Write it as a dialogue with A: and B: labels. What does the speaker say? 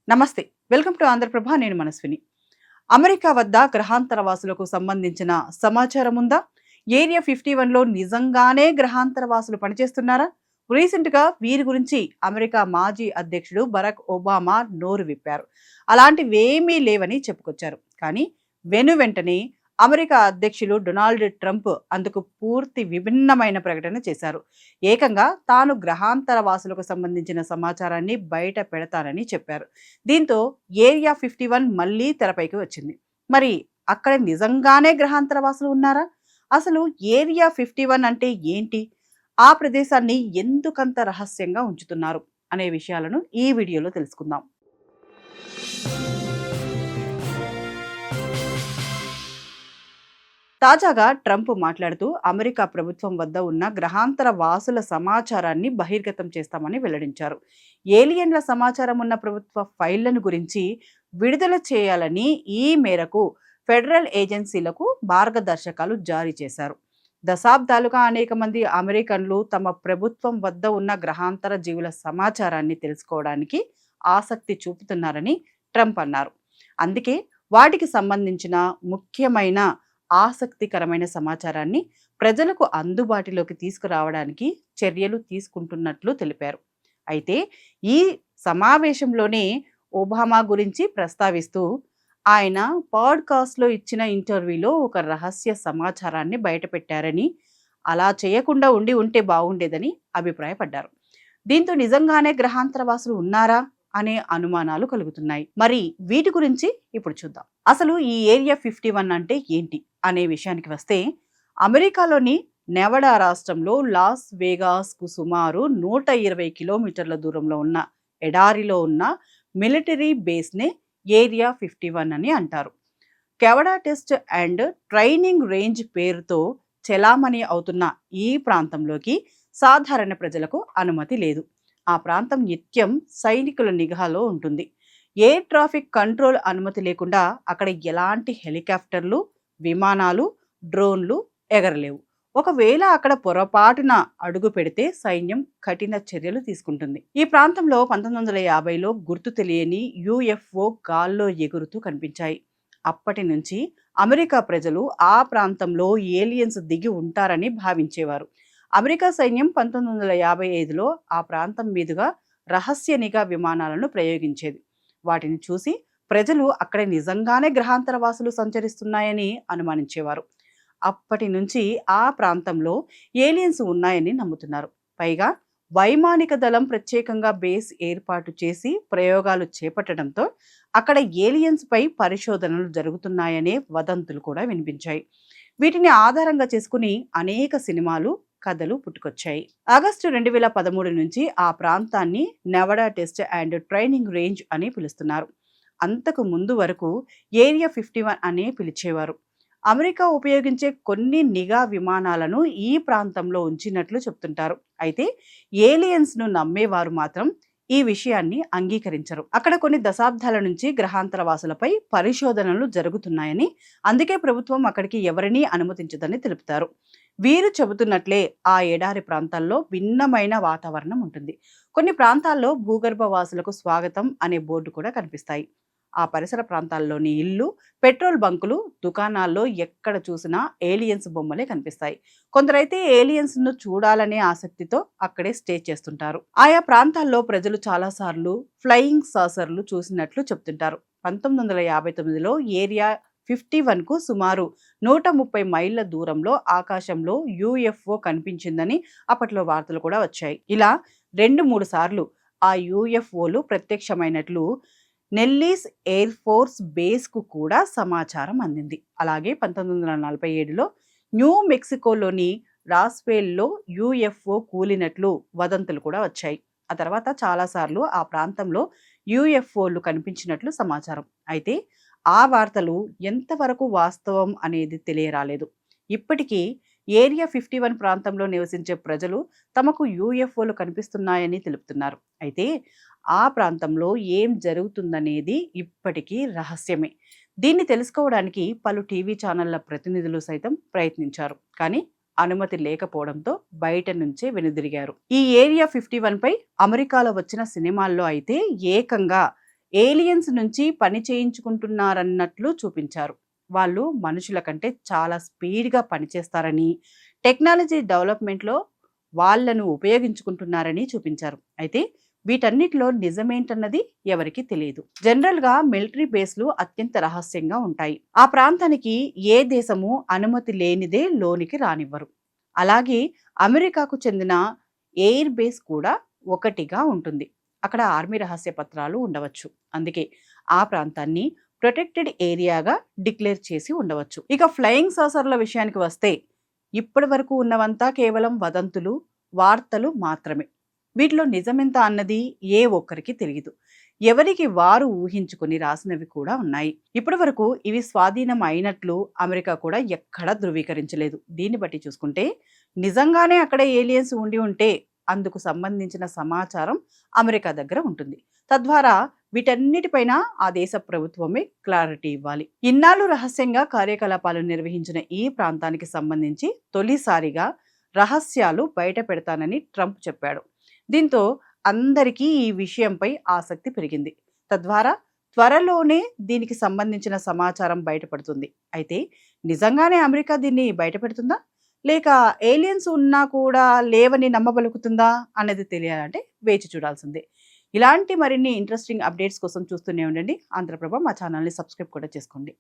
A: నమస్తే. Welcome to Andhraprabha. నేను Manaswini. America వద్ద గ్రహాంతర వాసులకు సంబంధించిన సమాచారం ఉందా? ఏరియా 51లో నిజంగానే గ్రహాంతర వాసులు పనిచేస్తున్నారా? రీసెంట్‌గా వీరి గురించి అమెరికా మాజీ అధ్యక్షుడు బరాక్ ఒబామా నోరు విప్పారు. అలాంటివేమీ లేవని చెప్పుకొచ్చారు. కానీ వెనువెంటనే అమెరికా అధ్యక్షులు డొనాల్డ్ ట్రంప్ అందుకు పూర్తి విభిన్నమైన ప్రకటన చేశారు. ఏకంగా తాను గ్రహాంతర వాసులకు సంబంధించిన సమాచారాన్ని బయట పెడతానని చెప్పారు. దీంతో ఏరియా 51 మళ్ళీ తెరపైకి వచ్చింది. మరి అక్కడ నిజంగానే గ్రహాంతర వాసులు ఉన్నారా? అసలు ఏరియా 51 అంటే ఏంటి? ఆ ప్రదేశాన్ని ఎందుకంత రహస్యంగా ఉంచుతున్నారు? అనే విషయాలను ఈ వీడియోలో తెలుసుకుందాం. తాజాగా ట్రంప్ మాట్లాడుతూ అమెరికా ప్రభుత్వం వద్ద ఉన్న గ్రహాంతర వాసుల సమాచారాన్ని బహిర్గతం చేస్తామని వెల్లడించారు. ఏలియన్ల సమాచారం ఉన్న ప్రభుత్వ ఫైళ్లను గురించి విడుదల చేయాలని ఈ మేరకు ఫెడరల్ ఏజెన్సీలకు మార్గదర్శకాలు జారీ చేశారు. దశాబ్దాలుగా అనేక మంది అమెరికన్లు తమ ప్రభుత్వం వద్ద ఉన్న గ్రహాంతర జీవుల సమాచారాన్ని తెలుసుకోవడానికి ఆసక్తి చూపుతున్నారని ట్రంప్ అన్నారు. అందుకే వాటికి సంబంధించిన ముఖ్యమైన ఆసక్తికరమైన సమాచారాన్ని ప్రజలకు అందుబాటులోకి తీసుకురావడానికి చర్యలు తీసుకుంటున్నట్లు తెలిపారు. అయితే ఈ సమావేశంలోనే ఒబామా గురించి ప్రస్తావిస్తూ ఆయన పాడ్కాస్ట్లో ఇచ్చిన ఇంటర్వ్యూలో ఒక రహస్య సమాచారాన్ని బయటపెట్టారని, అలా చేయకుండా ఉంటే బాగుండేదని అభిప్రాయపడ్డారు. దీంతో నిజంగానే గ్రహాంతరవాసులు ఉన్నారా అనే అనుమానాలు కలుగుతున్నాయి. మరి వీటి గురించి ఇప్పుడు చూద్దాం. అసలు ఈ ఏరియా 51 అంటే ఏంటి అనే విషయానికి వస్తే, అమెరికాలోని నెవడా రాష్ట్రంలో లాస్ వేగాస్కు సుమారు 120 కిలోమీటర్ల దూరంలో ఉన్న ఎడారిలో ఉన్న మిలిటరీ బేస్నే ఏరియా 51 అని అంటారు. కెవడా టెస్ట్ అండ్ ట్రైనింగ్ రేంజ్ పేరుతో చెలామణి అవుతున్న ఈ ప్రాంతంలోకి సాధారణ ప్రజలకు అనుమతి లేదు. ఆ ప్రాంతం నిత్యం సైనికుల నిఘాలో ఉంటుంది. ఎయిర్ ట్రాఫిక్ కంట్రోల్ అనుమతి లేకుండా అక్కడ ఎలాంటి హెలికాప్టర్లు, విమానాలు, డ్రోన్లు ఎగరలేవు. ఒకవేళ అక్కడ పొరపాటున అడుగు పెడితే సైన్యం కఠిన చర్యలు తీసుకుంటుంది. ఈ ప్రాంతంలో 1950లో గుర్తు తెలియని యుఎఫ్ఓ గాల్లో ఎగురుతూ కనిపించాయి. అప్పటి నుంచి అమెరికా ప్రజలు ఆ ప్రాంతంలో ఏలియన్స్ దిగి ఉంటారని భావించేవారు. అమెరికా సైన్యం 1955లో ఆ ప్రాంతం మీదుగా రహస్య నిఘా విమానాలను ప్రయోగించేది. వాటిని చూసి ప్రజలు అక్కడ నిజంగానే గ్రహాంతర వాసులు సంచరిస్తున్నాయని అనుమానించేవారు. అప్పటి నుంచి ఆ ప్రాంతంలో ఏలియన్స్ ఉన్నాయని నమ్ముతున్నారు. పైగా వైమానిక దళం ప్రత్యేకంగా బేస్ ఏర్పాటు చేసి ప్రయోగాలు చేపట్టడంతో అక్కడ ఏలియన్స్ పై పరిశోధనలు జరుగుతున్నాయనే వదంతులు కూడా వినిపించాయి. వీటిని ఆధారంగా చేసుకుని అనేక సినిమాలు, కథలు పుట్టుకొచ్చాయి. ఆగస్టు 2013 నుంచి ఆ ప్రాంతాన్ని నెవడా టెస్ట్ అండ్ ట్రైనింగ్ రేంజ్ అని పిలుస్తున్నారు. అంతకు ముందు వరకు ఏరియా 51 అనే పిలిచేవారు. అమెరికా ఉపయోగించే కొన్ని నిఘా విమానాలను ఈ ప్రాంతంలో ఉంచినట్లు చెప్తుంటారు. అయితే ఏలియన్స్ను నమ్మేవారు మాత్రం ఈ విషయాన్ని అంగీకరించరు. అక్కడ కొన్ని దశాబ్దాల నుంచి గ్రహాంతర వాసులపై పరిశోధనలు జరుగుతున్నాయని, అందుకే ప్రభుత్వం అక్కడికి ఎవరినీ అనుమతించదని తెలుపుతారు. వీరు చెబుతున్నట్లే ఆ ఎడారి ప్రాంతాల్లో భిన్నమైన వాతావరణం ఉంటుంది. కొన్ని ప్రాంతాల్లో భూగర్భ వాసులకు స్వాగతం అనే బోర్డు కూడా కనిపిస్తాయి. ఆ పరిసర ప్రాంతాల్లోని ఇల్లు, పెట్రోల్ బంకులు, దుకాణాల్లో ఎక్కడ చూసినా ఏలియన్స్ బొమ్మలే కనిపిస్తాయి. కొందరైతే ఏలియన్స్ ను చూడాలనే ఆసక్తితో అక్కడే స్టే చేస్తుంటారు. ఆయా ప్రాంతాల్లో ప్రజలు చాలాసార్లు ఫ్లయింగ్ సాసర్లు చూసినట్లు చెప్తుంటారు. 1959లో ఏరియా 51కు సుమారు 130 మైళ్ళ దూరంలో ఆకాశంలో యుఎఫ్ఓ కనిపించిందని అప్పట్లో వార్తలు కూడా వచ్చాయి. ఇలా 2-3 సార్లు ఆ యుఎఫ్ఓలు ప్రత్యక్షమైనట్లు నెల్లీస్ ఎయిర్ ఫోర్స్ బేస్కు కూడా సమాచారం అందింది. అలాగే 1947లో న్యూ మెక్సికోలోని రాస్వేల్లో యుఎఫ్ఓ కూలినట్లు వదంతులు కూడా వచ్చాయి. ఆ తర్వాత చాలాసార్లు ఆ ప్రాంతంలో యుఎఫ్ఓలు కనిపించినట్లు సమాచారం. అయితే ఆ వార్తలు ఎంతవరకు వాస్తవం అనేది తెలియరాలేదు. ఇప్పటికీ ఏరియా 51 ప్రాంతంలో నివసించే ప్రజలు తమకు యుఎఫ్ఓలు కనిపిస్తున్నాయని తెలుపుతున్నారు. అయితే ఆ ప్రాంతంలో ఏం జరుగుతుందనేది ఇప్పటికీ రహస్యమే. దీన్ని తెలుసుకోవడానికి పలు టీవీ ఛానళ్ల ప్రతినిధులు సైతం ప్రయత్నించారు. కానీ అనుమతి లేకపోవడంతో బయట నుంచే వెనుదిరిగారు. ఈ ఏరియా 51 పై అమెరికాలో వచ్చిన సినిమాల్లో అయితే ఏకంగా ఏలియన్స్ నుంచి పని చేయించుకుంటున్నారన్నట్లు చూపించారు. వాళ్ళు మనుషుల కంటే చాలా స్పీడ్‌గా పనిచేస్తారని, టెక్నాలజీ డెవలప్‌మెంట్‌లో వాళ్ళను ఉపయోగించుకుంటున్నారని చూపించారు. అయితే వీటన్నిటిలో నిజమేంటన్నది ఎవరికీ తెలియదు. జనరల్‌గా మిలిటరీ బేస్‌లు అత్యంత రహస్యంగా ఉంటాయి. ఆ ప్రాంతానికి ఏ దేశము అనుమతి లేనిదే లోనికి రానివ్వరు. అలాగే అమెరికాకు చెందిన ఎయిర్ బేస్ కూడా ఒకటిగా ఉంటుంది. అక్కడ ఆర్మీ రహస్య పత్రాలు ఉండవచ్చు. అందుకే ఆ ప్రాంతాన్ని ప్రొటెక్టెడ్ ఏరియాగా డిక్లేర్ చేసి ఉండవచ్చు. ఇక ఫ్లయింగ్ సాసర్ల విషయానికి వస్తే ఇప్పటి వరకు ఉన్నవంతా కేవలం వదంతులు, వార్తలు మాత్రమే. వీటిలో నిజమెంత అన్నది ఏ ఒక్కరికి తెలియదు. ఎవరికి వారు ఊహించుకొని రాసినవి కూడా ఉన్నాయి. ఇప్పటి వరకు ఇవి స్వాధీనం అయినట్లు అమెరికా కూడా ఎక్కడా ధృవీకరించలేదు. దీన్ని బట్టి చూసుకుంటే నిజంగానే అక్కడ ఏలియన్స్ ఉండి ఉంటే అందుకు సంబంధించిన సమాచారం అమెరికా దగ్గర ఉంటుంది. తద్వారా వీటన్నిటిపైన ఆ దేశ ప్రభుత్వమే క్లారిటీ ఇవ్వాలి. ఇన్నాళ్ళు రహస్యంగా కార్యకలాపాలు నిర్వహించిన ఈ ప్రాంతానికి సంబంధించి తొలిసారిగా రహస్యాలు బయట పెడతానని ట్రంప్ చెప్పాడు. దీంతో అందరికీ ఈ విషయంపై ఆసక్తి పెరిగింది. తద్వారా త్వరలోనే దీనికి సంబంధించిన సమాచారం బయటపడుతుంది. అయితే నిజంగానే అమెరికా దీన్ని బయటపెడుతుందా? లేక ఏలియన్స్ ఉన్నా కూడా లేవని నమ్మబలుకుతుందా అన్నది తెలియాలంటే వేచి చూడాల్సిందే. ఇలాంటి మరిన్ని ఇంట్రెస్టింగ్ అప్డేట్స్ కోసం చూస్తూనే ఉండండి ఆంధ్రప్రభ. మా ఛానల్ని సబ్స్క్రైబ్ కూడా చేసుకోండి.